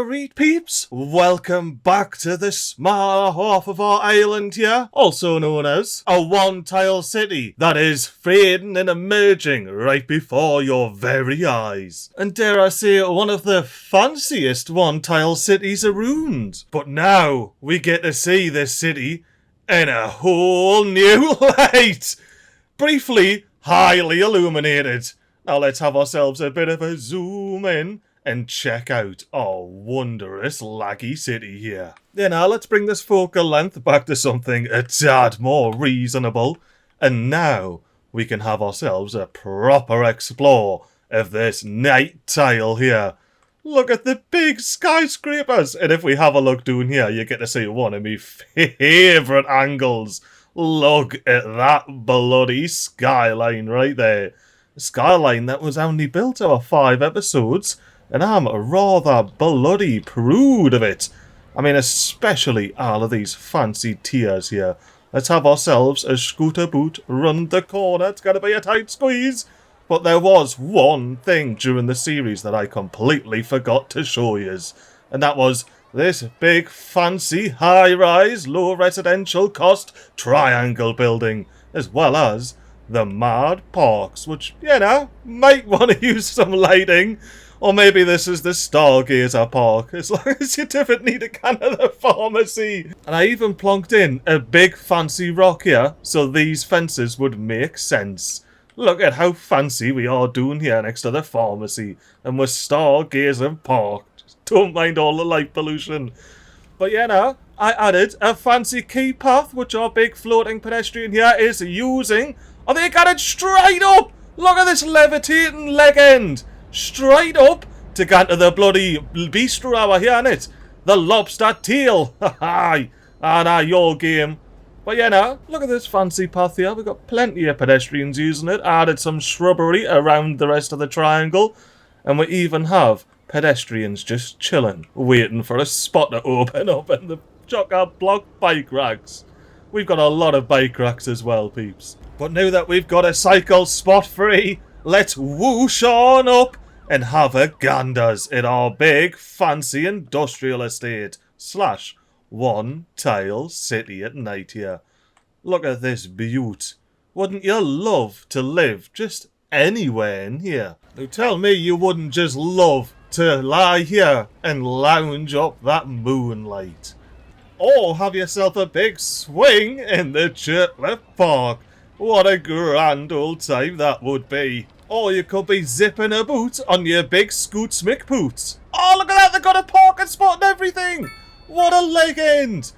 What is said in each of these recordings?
Alright peeps, welcome back to the smaller half of our island here, also known as a one-tile city that is fading and emerging right before your very eyes. And dare I say, one of the fanciest one-tile cities around. But now we get to see this city in a whole new light. Briefly, highly illuminated. Now let's have ourselves a bit of a zoom in and check out our wondrous laggy city here. Now let's bring this focal length back to something a tad more reasonable. And now we can have ourselves a proper explore of this night tile here. Look at the big skyscrapers. And if we have a look down here, you get to see one of my favourite angles. Look at that bloody skyline right there. A skyline that was only built over 5 episodes. And I'm rather bloody proud of it. I mean, especially all of these fancy tiers here. Let's have ourselves a scooter boot round the corner. It's going to be a tight squeeze. But there was one thing during the series that I completely forgot to show yous. And that was this big, fancy, high-rise, low residential cost triangle building. As well as the mad parks, which, you know, might want to use some lighting. Or maybe this is the Stargazer Park, as long as you didn't need a can of the pharmacy. And I even plonked in a big fancy rock here, so these fences would make sense. Look at how fancy we are doing here next to the pharmacy. And we're Stargazer Park. Don't mind all the light pollution. But you know, I added a fancy key path, which our big floating pedestrian here is using. And they got it straight up! Look at this levitating leg end! Straight up to get to the bloody bistro hour here, innit? The lobster tail. Ha ha. Your game. But you know, look at this fancy path here. We've got plenty of pedestrians using it. Added some shrubbery around the rest of the triangle. And we even have pedestrians just chilling, waiting for a spot to open up in the chock-a-block bike racks. We've got a lot of bike racks as well, peeps. But now that we've got a cycle spot free, let's whoosh on up and have a ganders in our big fancy industrial estate slash one tile city at night here. Look at this beaut. Wouldn't you love to live just anywhere in here? Now tell me you wouldn't just love to lie here and lounge up that moonlight. Or have yourself a big swing in the Chirtliff Park. What a grand old time that would be. Or you could be zipping a boot on your big Scoots McPoots. Oh, look at that, they've got a parking spot and everything. What a leg end.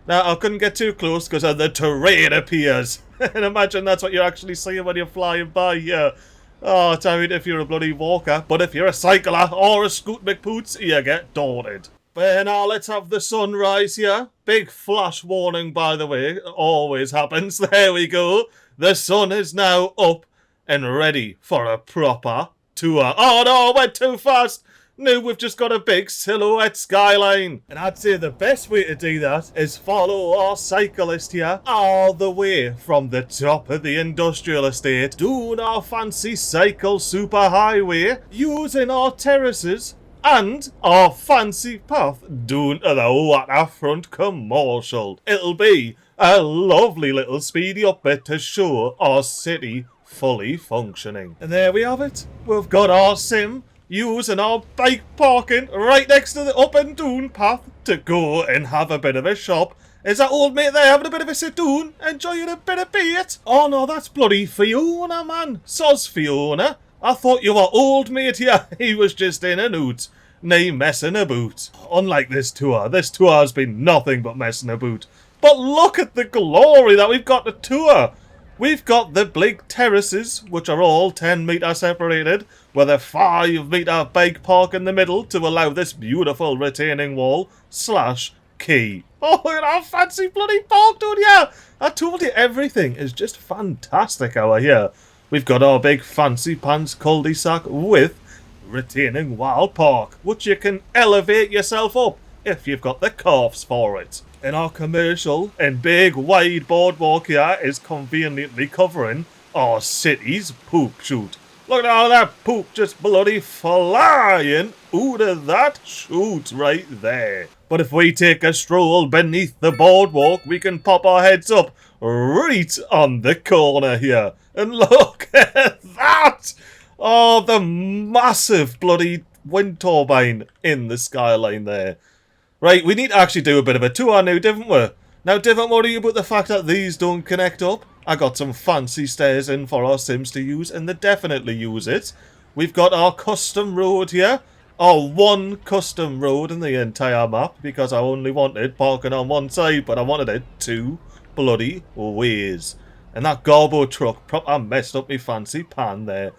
Now, I couldn't get too close because the terrain appears. And imagine that's what you're actually seeing when you're flying by here. Oh, tell me if you're a bloody walker. But if you're a cycler or a Scoot McPoots, you get daunted. But now let's have the sunrise here. Big flash warning, by the way. It always happens. There we go. The sun is now up and ready for a proper tour. Oh no, I went too fast. Now we've just got a big silhouette skyline. And I'd say the best way to do that is follow our cyclist here all the way from the top of the industrial estate, doing our fancy cycle superhighway, using our terraces and our fancy path down to the waterfront commercial. It'll be a lovely little speedy up bit to show our city fully functioning. And there we have it. We've got our sim using our bike parking right next to the up and down path to go and have a bit of a shop. Is that old mate there having a bit of a sit down, enjoying a bit of bait? Oh no, that's bloody Fiona, man. Soz Fiona. I thought you were old mate here. He was just in and out, nay messing about. Unlike this tour's been nothing but messing about. But look at the glory that we've got to tour. We've got the big terraces, which are all 10 metre separated, with a 5 metre bike park in the middle to allow this beautiful retaining wall slash key. Oh, look at our fancy bloody park down here. I told you everything is just fantastic out here. We've got our big fancy pants cul-de-sac with retaining wall park, which you can elevate yourself up if you've got the calves for it. And our commercial and big wide boardwalk here is conveniently covering our city's poop chute. Look at all that poop just bloody flying out of that chute right there. But if we take a stroll beneath the boardwalk, we can pop our heads up right on the corner here. And look at that! Oh, the massive bloody wind turbine in the skyline there. Right, we need to actually do a bit of a tour now, didn't we? Now, don't worry about the fact that these don't connect up. I got some fancy stairs in for our Sims to use, and they definitely use it. We've got our custom road here. Our one custom road in the entire map, because I only wanted parking on one side, but I wanted it two bloody ways. And that garbo truck proper messed up my fancy pan there.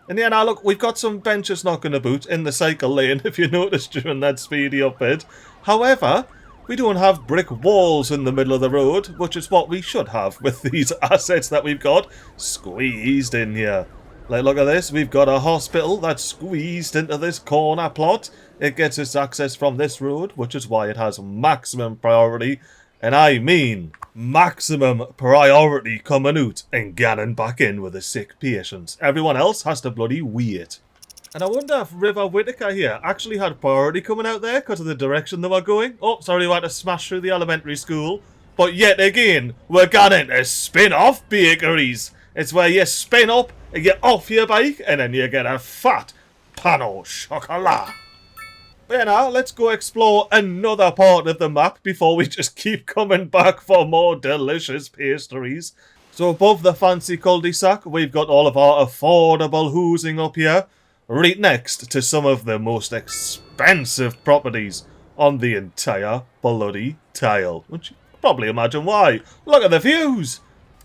And yeah, now look, we've got some benches knocking about in the cycle lane, if you noticed during that speedy up bit. However, we don't have brick walls in the middle of the road, which is what we should have with these assets that we've got squeezed in here. Like, look at this. We've got a hospital that's squeezed into this corner plot. It gets its access from this road, which is why it has maximum priority. And I mean maximum priority coming out and getting back in with the sick patients. Everyone else has to bloody wait. And I wonder if River Whitaker here actually had priority coming out there because of the direction they were going. Oh, sorry, we had to smash through the elementary school. But yet again, we're going to spin-off bakeries. It's where you spin up and get off your bike and then you get a fat pan au chocolat. But yeah, now, let's go explore another part of the map before we just keep coming back for more delicious pastries. So above the fancy cul-de-sac, we've got all of our affordable housing up here. Right next to some of the most expensive properties on the entire bloody tile. Which you can probably imagine why. Look at the views!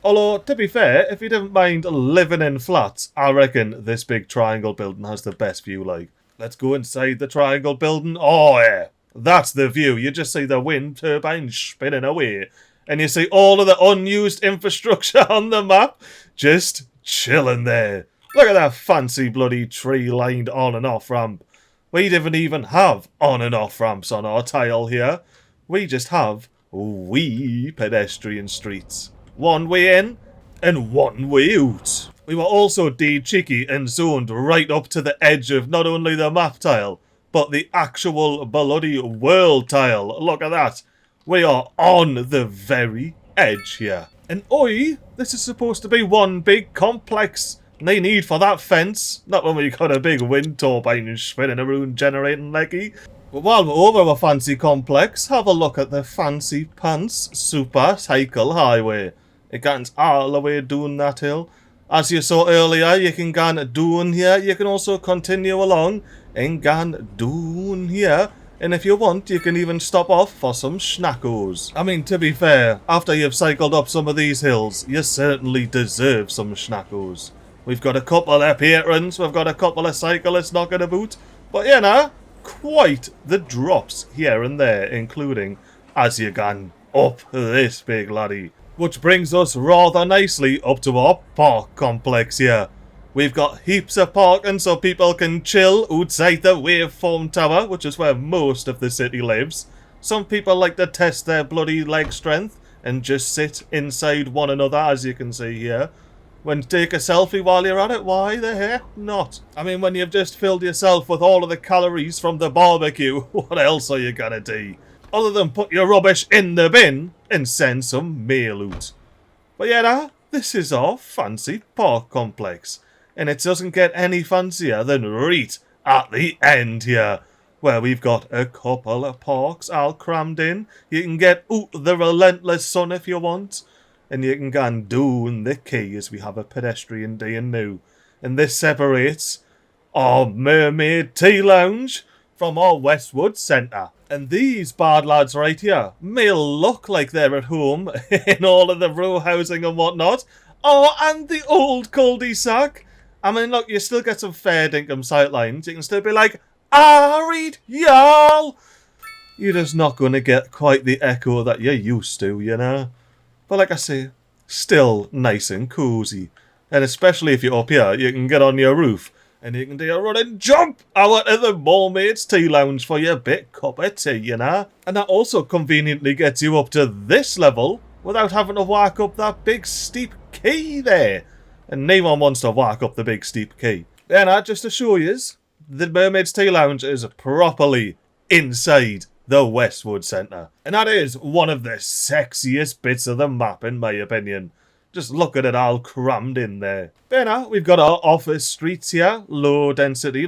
Although, to be fair, if you didn't mind living in flats, I reckon this big triangle building has the best view, like. Let's go inside the triangle building. Oh yeah, that's the view. You just see the wind turbine spinning away. And you see all of the unused infrastructure on the map just chilling there. Look at that fancy bloody tree-lined on and off ramp. We didn't even have on and off ramps on our tile here. We just have wee pedestrian streets. One way in and one way out. We were also dead cheeky and zoned right up to the edge of not only the map tile, but the actual bloody world tile. Look at that. We are on the very edge here. And oi, this is supposed to be one big complex. No need for that fence. Not when we got a big wind turbine spinning around generating leggy. But while we're over a fancy complex, have a look at the fancy pants super cycle highway. It gets all the way down that hill. As you saw earlier, you can go down here. You can also continue along and go down here. And if you want, you can even stop off for some schnackos. I mean, to be fair, after you've cycled up some of these hills, you certainly deserve some schnackos. We've got a couple of patrons, we've got a couple of cyclists knocking about. But you know, quite the drops here and there, including as you go up this big laddie. Which brings us rather nicely up to our park complex here. We've got heaps of parking so people can chill outside the waveform tower, which is where most of the city lives. Some people like to test their bloody leg strength and just sit inside one another, as you can see here. When take a selfie while you're at it, why the heck not? I mean, when you've just filled yourself with all of the calories from the barbecue, what else are you gonna do? Other than put your rubbish in the bin and send some mail out. But yeah, this is our fancy park complex. And it doesn't get any fancier than right at the end here, where we've got a couple of parks all crammed in. You can get out the relentless sun if you want. And you can go and down the quay as we have a pedestrian day and now. And this separates our Mermaid Tea Lounge from our Westwood Centre. And these bad lads right here may look like they're at home in all of the row housing and whatnot. Oh, and the old cul-de-sac. I mean, look, you still get some fair dinkum sightlines. You can still be like, read y'all. You're just not going to get quite the echo that you're used to, you know. But like I say, still nice and cozy. And especially if you're up here, you can get on your roof and you can do a run and jump out of the Mermaid's Tea Lounge for your big cup of tea, you know. And that also conveniently gets you up to this level without having to walk up that big steep quay there. And no one wants to walk up the big steep quay. Then I just assure yous, the Mermaid's Tea Lounge is properly inside the Westwood Centre. And that is one of the sexiest bits of the map, in my opinion. Just look at it all crammed in there. Then we've got our office streets here. Low density,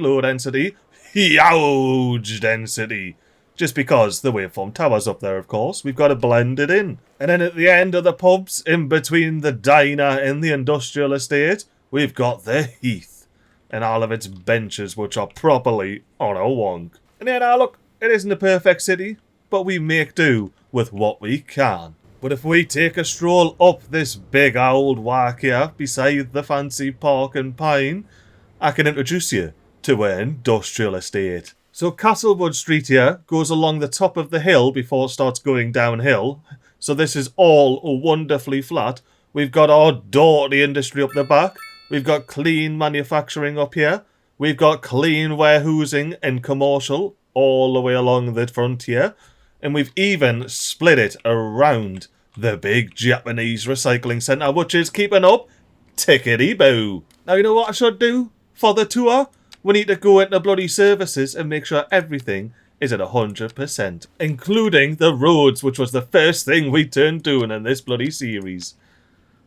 huge density. Just because the waveform tower's up there, of course. We've got to blend it in. And then at the end of the pubs, in between the diner and the industrial estate, we've got the heath. And all of its benches, which are properly on a wonk. And then, look, it isn't a perfect city, but we make do with what we can. But if we take a stroll up this big old walk here, beside the fancy park and pine, I can introduce you to an industrial estate. So Castlewood Street here goes along the top of the hill before it starts going downhill. So this is all wonderfully flat. We've got our dirty industry up the back. We've got clean manufacturing up here. We've got clean warehousing and commercial all the way along the frontier. And we've even split it around the big Japanese recycling centre, which is keeping up tickety-boo. Now, you know what I should do for the tour? We need to go into bloody services and make sure everything is at 100%, including the roads, which was the first thing we turned doing in this bloody series.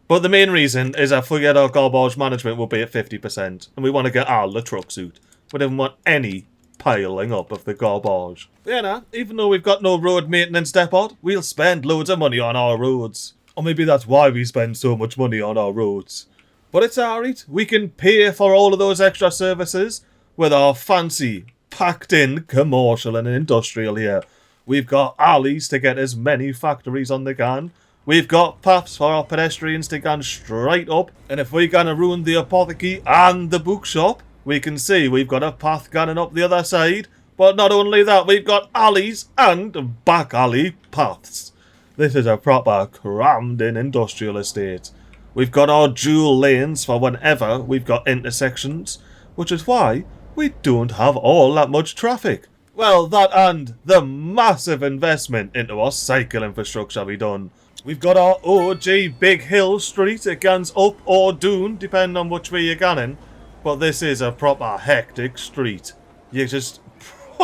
But the main reason is I figured our garbage management will be at 50%, and we want to get all the trucks out. We don't want any piling up of the garbage. Yeah, even though we've got no road maintenance depot, we'll spend loads of money on our roads. Or maybe that's why we spend so much money on our roads. But it's alright, we can pay for all of those extra services with our fancy, packed-in commercial and industrial here. We've got alleys to get as many factories on the can. We've got paths for our pedestrians to go straight up. And if we're going to ruin the apothecary and the bookshop, we can see we've got a path going up the other side. But not only that, we've got alleys and back alley paths. This is a proper crammed-in industrial estate. We've got our dual lanes for whenever we've got intersections, which is why we don't have all that much traffic. Well, that and the massive investment into our cycle infrastructure we done. We've got our OG Big Hill Street. It goes up or down, depending on which way you're going. But this is a proper hectic street. You just...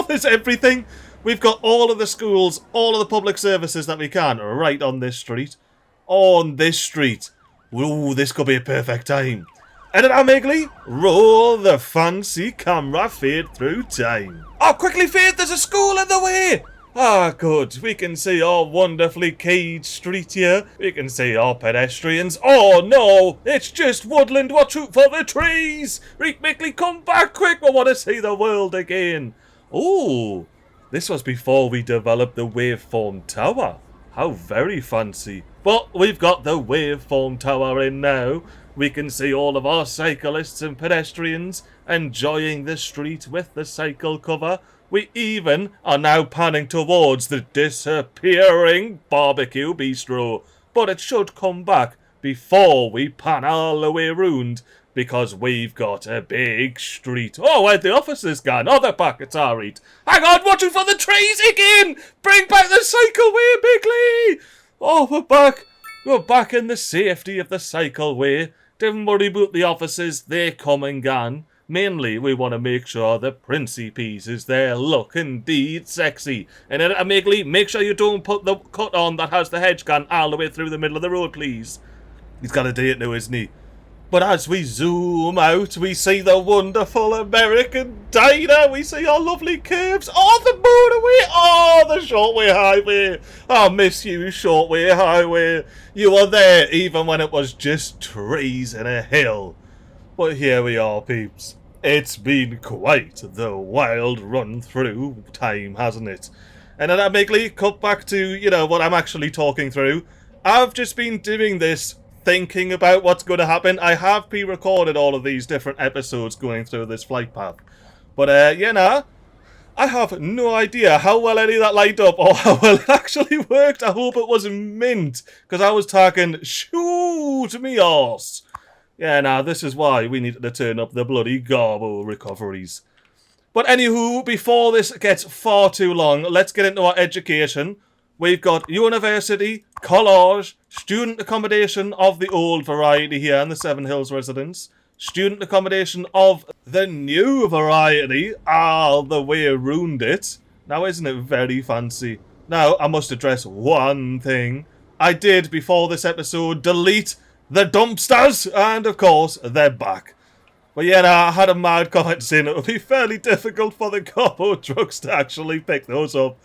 there's everything. We've got all of the schools, all of the public services that we can right on this street. On this street. Ooh, this could be a perfect time. Edit our MiGly, roll the fancy camera, fade through time. Oh, quickly fade, there's a school in the way! Ah, good. We can see our wonderfully caged street here. We can see our pedestrians. Oh, no, it's just woodland. Watch out for the trees. Reek MiGly, come back quick. We want to see the world again. Oh, this was before we developed the waveform tower. How very fancy. But we've got the waveform tower in now. We can see all of our cyclists and pedestrians enjoying the street with the cycle cover. We even are now panning towards the disappearing barbecue bistro. But it should come back before we pan all the way round, because we've got a big street. Oh, where'd the officers gone? Oh, they're back. It's alright. Hang on, watching for the trees again! Bring back the cycleway, MiGly! Oh, we're back. We're back in the safety of the cycleway. Don't worry about the officers. They come and gone. Mainly, we want to make sure the Princey Piece is there. Look, indeed, sexy. And then, MiGly, make sure you don't put the cut on that has the hedge gun all the way through the middle of the road, please. He's got a date now, isn't he? But as we zoom out, we see the wonderful American diner. We see our lovely curves. Oh, the motorway. Oh, the shortway highway. I miss you, shortway highway. You were there even when it was just trees and a hill. But here we are, peeps. It's been quite the wild run through time, hasn't it? And then MiGly, cut back to, what I'm actually talking through. I've just been doing this, thinking about what's going to happen. I have pre-recorded all of these different episodes going through this flight path. But, I have no idea how well any of that lined up or how well it actually worked. I hope it was mint, because I was talking, shoot me arse. Yeah, this is why we needed to turn up the bloody garbo recoveries. But anywho, before this gets far too long, let's get into our education. We've got university, college, student accommodation of the old variety here in the Seven Hills residence, student accommodation of the new variety all the way around it. Now, isn't it very fancy? Now, I must address one thing. I did, before this episode, delete the dumpsters, and of course, they're back. But yeah, I had a mad comment saying it would be fairly difficult for the Gobbo trucks to actually pick those up.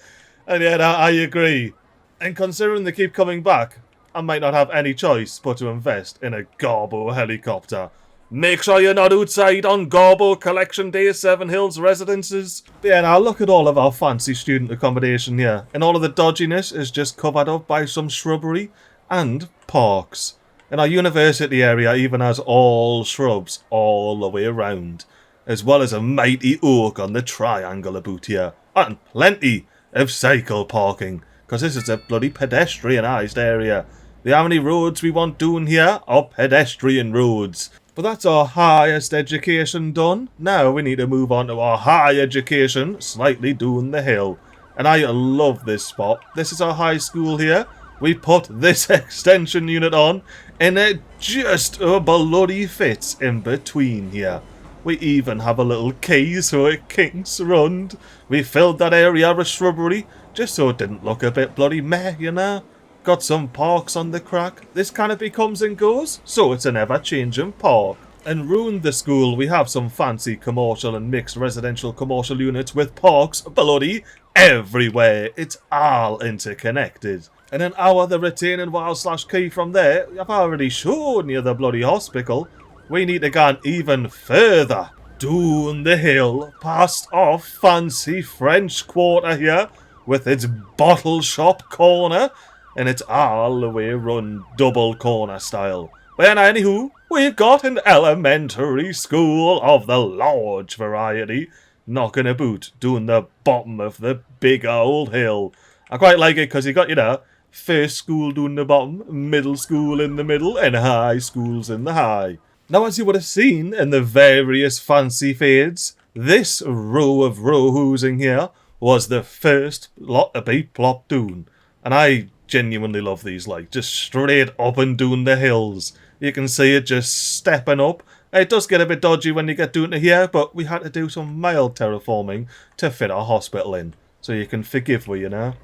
And yeah, I agree. And considering they keep coming back, I might not have any choice but to invest in a Gobbo helicopter. Make sure you're not outside on Gobbo Collection Day 7 Hills residences. But yeah, now look at all of our fancy student accommodation here. And all of the dodginess is just covered up by some shrubbery and parks. And our university area even has all shrubs all the way around. As well as a mighty oak on the triangle about here. And plenty of cycle parking. Because this is a bloody pedestrianised area. The only roads we want doing here are pedestrian roads. But that's our highest education done. Now we need to move on to our high education, slightly down the hill. And I love this spot. This is our high school here. We put this extension unit on, and it just bloody fits in between here. We even have a little key so it kinks round. We filled that area with shrubbery, just so it didn't look a bit bloody meh, you know. Got some parks on the crack. This canopy comes and goes, so it's an ever-changing park. And round the school, we have some fancy commercial and mixed residential commercial units with parks bloody everywhere. It's all interconnected. And an hour the retaining wall / key from there, I've already shown you the bloody hospital. We need to go even further. Down the hill, past our fancy French Quarter here, with its bottle shop corner. And it's all the way run double corner style. Well, anywho, we've got an elementary school of the large variety knocking about doing the bottom of the big old hill. I quite like it because you got, you know, first school doing the bottom, middle school in the middle, and high schools in the high. Now, as you would have seen in the various fancy fades, this row of row-hoosing here was the first lot to be plopped down. And I genuinely love these, like, just straight up and down the hills. You can see it just stepping up. It does get a bit dodgy when you get down to here, but we had to do some mild terraforming to fit our hospital in. So you can forgive me, you know.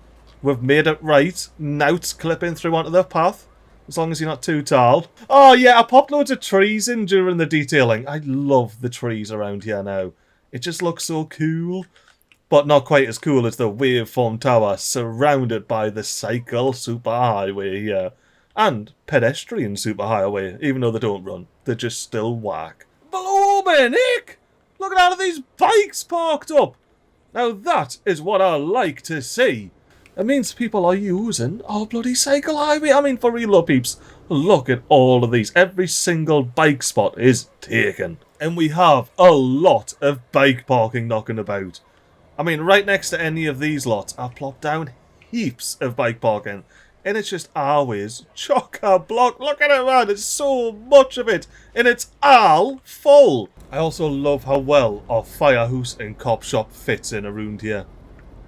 We've made it right. Nouts clipping through onto the path. As long as you're not too tall. Oh yeah, I popped loads of trees in during the detailing. I love the trees around here now. It just looks so cool. But not quite as cool as the waveform tower surrounded by the cycle superhighway here. And pedestrian superhighway, even though they don't run. They just still whack. Below me, Nick! Look at all of these bikes parked up! Now that is what I like to see. It means people are using our bloody cycle highway. I mean, for real though, peeps. Look at all of these. Every single bike spot is taken. And we have a lot of bike parking knocking about. I mean, right next to any of these lots, I've plopped down heaps of bike parking. And it's just always chock-a-block. Look at it, man. There's so much of it. And it's all full. I also love how well our firehouse and cop shop fits in around here.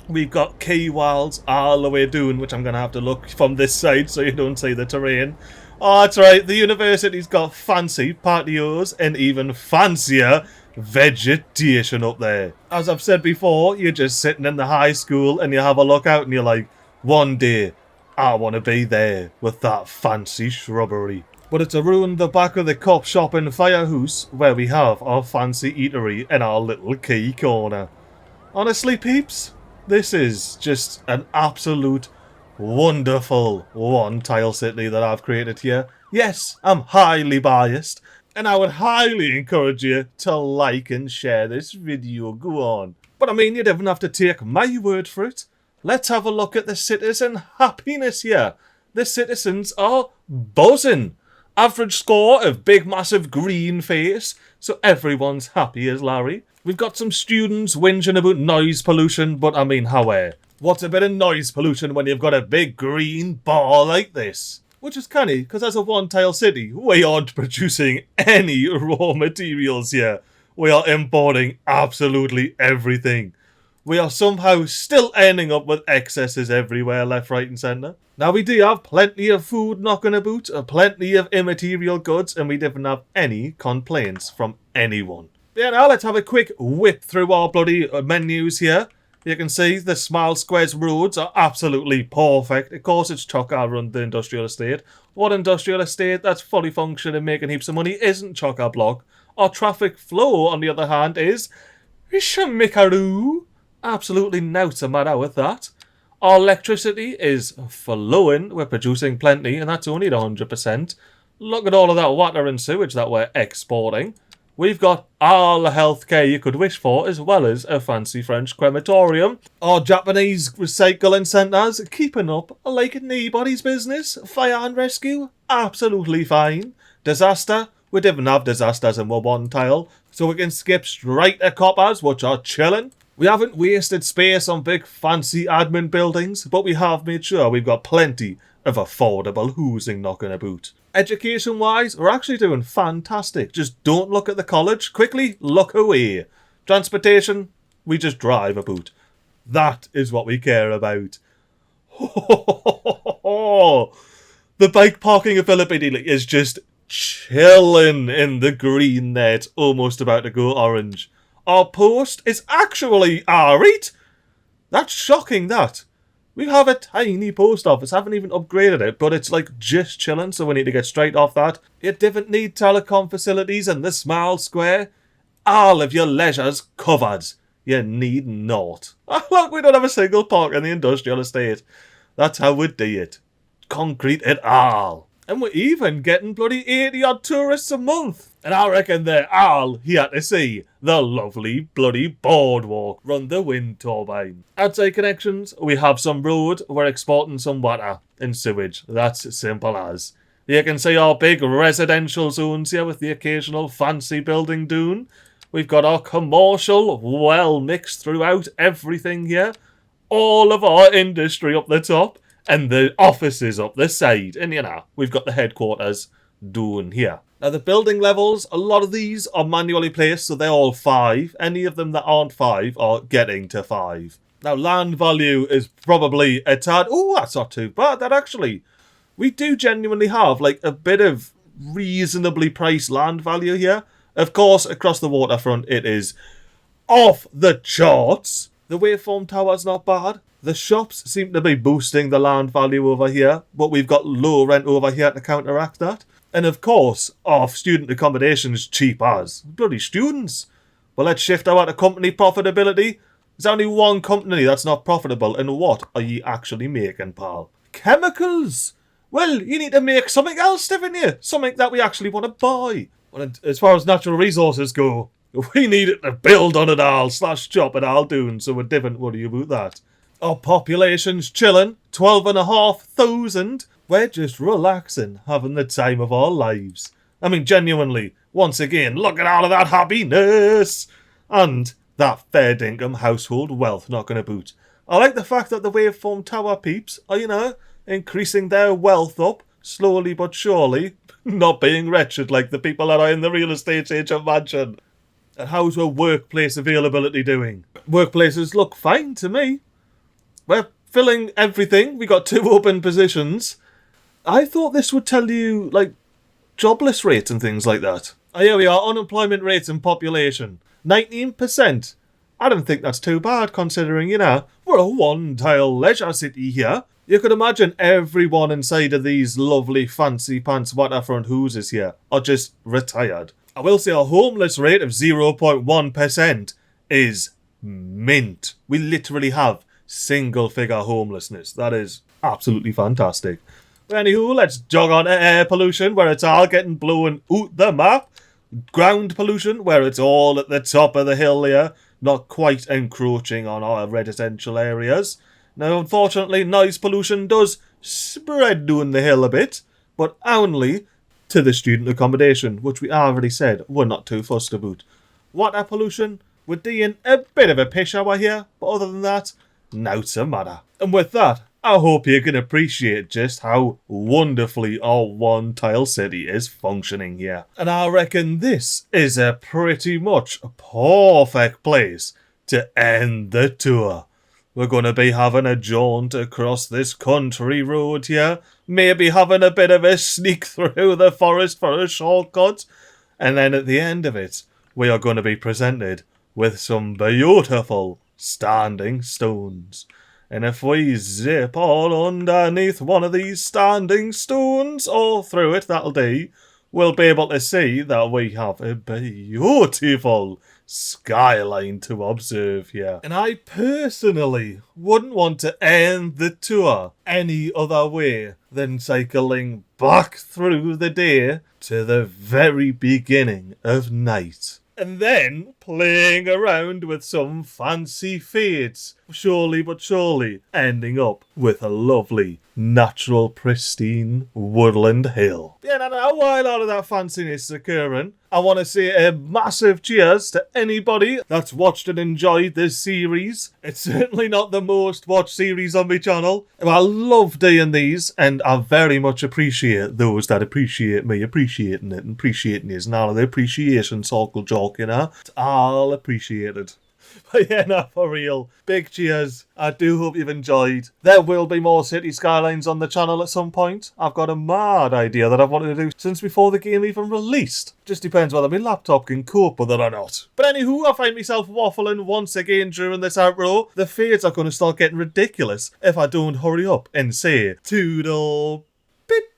We've got key walls all the way down, which I'm going to have to look from this side so you don't see the terrain. Oh, that's right. The university's got fancy patios and even fancier vegetation up there. As I've said before, you're just sitting in the high school and you have a look out and you're like, one day I want to be there with that fancy shrubbery. But it's around the back of the cop shop and firehouse where we have our fancy eatery and our little key corner. Honestly, peeps, this is just an absolute wonderful one-tile city that I've created here. Yes, I'm highly biased. And I would highly encourage you to like and share this video. Go on. But I mean, you don't have to take my word for it. Let's have a look at the citizen happiness here. The citizens are buzzing. Average score of big massive green face. So everyone's happy as Larry. We've got some students whinging about noise pollution. But I mean, how what's a bit of noise pollution when you've got a big green bar like this? Which is canny, because as a one-tile city, we aren't producing any raw materials here. We are importing absolutely everything. we are somehow still ending up with excesses everywhere, left, right and centre. Now we do have plenty of food knocking about, plenty of immaterial goods, and we didn't have any complaints from anyone. Yeah, now let's have a quick whip through our bloody menus here. You can see the Smile Square's roads are absolutely perfect. Of course, it's Chocker-run, the industrial estate. What industrial estate that's fully functioning, making heaps of money, isn't chock-a-block? Our traffic flow, on the other hand, is shamikaroo. Absolutely nought the matter with that. Our electricity is flowing. We're producing plenty, and that's only at 100%. Look at all of that water and sewage that we're exporting. We've got all the healthcare you could wish for, as well as a fancy French crematorium. Our Japanese recycling centres keeping up like nobody's business. Fire and rescue, absolutely fine. Disaster, we didn't have disasters in one tile, so we can skip straight to coppers, which are chilling. We haven't wasted space on big fancy admin buildings, but we have made sure we've got plenty of affordable housing knocking about. Education-wise, we're actually doing fantastic. Just don't look at the college. Quickly look away. Transportation, we just drive about. That is what we care about. The bike parking availability is just chilling in the green there. It's almost about to go orange. Our post is actually alright. That's shocking, that. We have a tiny post office, haven't even upgraded it, but it's like just chilling, so we need to get straight off that. You didn't need telecom facilities in the Smile Square. All of your leisure's covered. You need naught. Look, we don't have a single park in the industrial estate. That's how we do it. Concrete it all. And we're even getting bloody 80 odd tourists a month. And I reckon they're all here to see the lovely bloody boardwalk run the wind turbine. Outside connections, we have some road, we're exporting some water and sewage. That's simple as. You can see our big residential zones here with the occasional fancy building doon. We've got our commercial well mixed throughout everything here. All of our industry up the top. And the offices up the side. And, you know, we've got the headquarters down here. Now, the building levels, a lot of these are manually placed, so they're all 5. Any of them that aren't 5 are getting to 5. Now, land value is probably a tad... Oh, that's not too bad, that actually. We do genuinely have, like, a bit of reasonably priced land value here. Of course, across the waterfront, it is off the charts. The waveform tower's not bad. The shops seem to be boosting the land value over here, but we've got low rent over here to counteract that. And of course, our student accommodation is cheap as. Bloody students. Well, let's shift over to company profitability. There's only one company that's not profitable, and what are you actually making, pal? Chemicals! Well, you need to make something else, haven't you? Something that we actually want to buy. Well, as far as natural resources go, we need it to build on it all, / chop it all down, so we didn't worry about that. Our population's chilling, 12,500. We're just relaxing, having the time of our lives. I mean, genuinely, once again, look at all of that happiness! And that fair dinkum household wealth knocking about. I like the fact that the waveform tower peeps are, you know, increasing their wealth up, slowly but surely, not being wretched like the people that are in the real estate agent mansion. And how's our workplace availability doing? Workplaces look fine to me. We're filling everything. We got 2 open positions. I thought this would tell you, like, jobless rates and things like that. Oh, here we are. Unemployment rates and population. 19%. I don't think that's too bad, considering, you know, we're a one-tile leisure city here. You could imagine everyone inside of these lovely fancy pants waterfront houses here are just retired. I will say our homeless rate of 0.1% is mint. We literally have single-figure homelessness. That is absolutely fantastic. But anywho, let's jog on to air pollution, where it's all getting blown out the map. Ground pollution, where it's all at the top of the hill here, not quite encroaching on our residential areas. Now, unfortunately, noise pollution does spread down the hill a bit, but only to the student accommodation, which we already said we're not too fussed about. Water pollution, we're doing a bit of a pish hour here, but other than that, nout's a matter. And with that, I hope you can appreciate just how wonderfully our one-tile city is functioning here. And I reckon this is a pretty much perfect place to end the tour. We're going to be having a jaunt across this country road here, maybe having a bit of a sneak through the forest for a shortcut, and then at the end of it, we are going to be presented with some beautiful standing stones. And if we zip all underneath one of these standing stones, or through it, that'll do, we'll be able to see that we have a beautiful skyline to observe here. And I personally wouldn't want to end the tour any other way than cycling back through the day to the very beginning of night. And then playing around with some fancy fades, surely but surely ending up with a lovely, natural, pristine woodland hill. Yeah, now while all of that fanciness is occurring, I want to say a massive cheers to anybody that's watched and enjoyed this series. It's certainly not the most watched series on my channel. I love doing these, and I very much appreciate those that appreciate me appreciating it and appreciating it. And all of the appreciation circle joke, you know? It's all appreciated. But yeah, no, for real. Big cheers. I do hope you've enjoyed. There will be more Cities Skylines on the channel at some point. I've got a mad idea that I've wanted to do since before the game even released. Just depends whether my laptop can cope with it or not. But anywho, I find myself waffling once again during this outro. The fades are going to start getting ridiculous if I don't hurry up and say toodle.